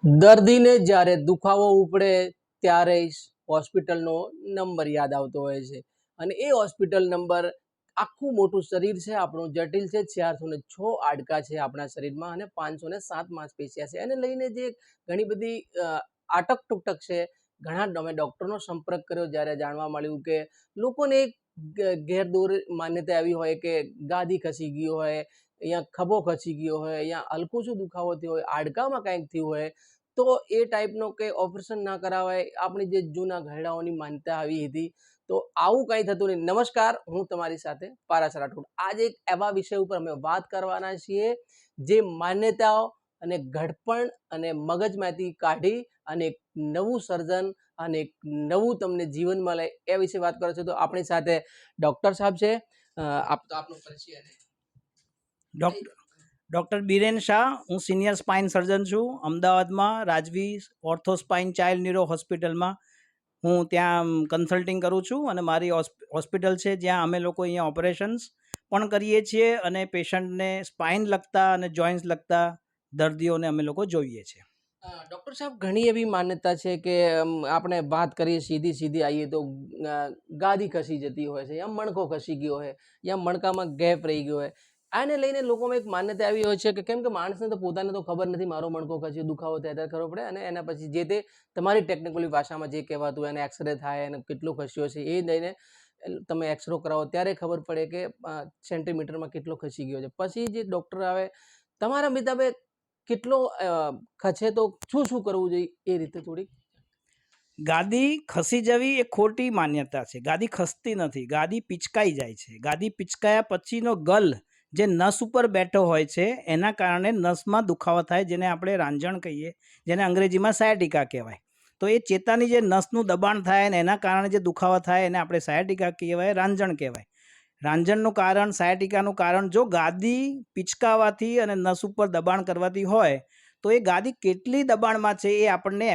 દર્દીને જ્યારે દુખાવો ઉપડે ત્યારે હોસ્પિટલનો નંબર યાદ આવતો હોય છે અને એ હોસ્પિટલ નંબર આખું મોટું શરીર છે આપણું જટિલ છે 406 હાડકાં છે આપણા શરીરમાં અને 507 માંસપેશિયા છે એને લઈને જે ઘણી બધી આટક તૂટક છે. ઘણા અમે ડૉક્ટરનો સંપર્ક કર્યો જ્યારે જાણવા મળ્યું કે લોકોને એક ગેરદોર માન્યતા આવી હોય કે ગાદી ખસી ગઈ હોય, અહીંયા ખભો ખસી ગયો હોય, અહીંયા હલકું શું દુખાવો થયો હોય, હાડકામાં કંઈક થયું હોય તો એ ટાઈપનો કે ઓપરેશન ના કરાવાય. આપણી જે જૂના ઘરડાઓની માન્યતા આવી હતી તો આવું કંઈ થતું નહીં. નમસ્કાર, હું તમારી સાથે પારસ રાઠોડ. આજે એક એવા વિષય ઉપર અમે વાત કરવાના છીએ જે માન્યતાઓ અને ઘડપણ અને મગજમાંથી કાઢી અને એક નવું સર્જન અને એક નવું તમને જીવન મળે એ વિશે વાત કરો છો. તો આપણી સાથે ડૉક્ટર સાહેબ છે. આપનો પરિચય ડૉક્ટર બીરેન શાહ, હું સિનિયર સ્પાઇન સર્જન છું. અમદાવાદમાં રાજવી ઓર્થો સ્પાઇન ચાઇલ્ડ ન્યુરો હોસ્પિટલમાં હું ત્યાં કન્સલ્ટિંગ કરું છું અને મારી હોસ્પિટલ છે જ્યાં અમે લોકો અહીંયા ઓપરેશન્સ પણ કરીએ છીએ અને પેશન્ટને સ્પાઇન લગતા અને જોઇન્ટ્સ લગતા દર્દીઓને અમે લોકો જોઈએ છીએ. ડૉક્ટર સાહેબ, ઘણી એવી માન્યતા છે કે આપણે વાત કરીએ સીધી આવીએ તો ગાદી ખસી જતી હોય છે, યા મણકો ખસી ગયો હોય, યા મણકામાં ગેપ રહી ગયો હોય. આને લઈને લોકોમાં એક માન્યતા એવી હોય છે કે કેમ કે માણસને તો પોતાને તો ખબર નથી મારો મણકો ખસ્યો, દુખાવો થાય ત્યારે ખબર પડે અને એના પછી જે તે તમારી ટેકનિકલી ભાષામાં જે કહેવાતું હોય એને એક્સરે થાય અને કેટલો ખસ્યો છે એ લઈને તમે એક્સરો કરાવો ત્યારે ખબર પડે કે સેન્ટીમીટરમાં કેટલો ખસી ગયો છે. પછી જે ડૉક્ટર આવે તમારા મિતાબે કેટલો ખસે તો શું કરવું જોઈએ એ રીતે થોડીક. ગાદી ખસી જવી એ ખોટી માન્યતા છે. ગાદી ખસતી નથી, ગાદી પિચકાઈ જાય છે. ગાદી પિચકાયા પછીનો ગલ જે નસ ઉપર બેઠો હોય છે એના કારણે નસમાં દુખાવો થાય, જેને આપણે રાંજણ કહીએ, જેને અંગ્રેજીમાં સાયટિકા કહેવાય. તો એ ચેતાની જે નસનું દબાણ થાય ને એના કારણે જે દુખાવો થાય એને આપણે સાયટિકા કહેવાય, રાંજણ કહેવાય. રાંજણનું કારણ, સાયટિકાનું કારણ જો ગાદી પિચકાવાથી અને નસ ઉપર દબાણ કરવાથી હોય તો એ ગાદી કેટલી દબાણમાં છે એ આપણને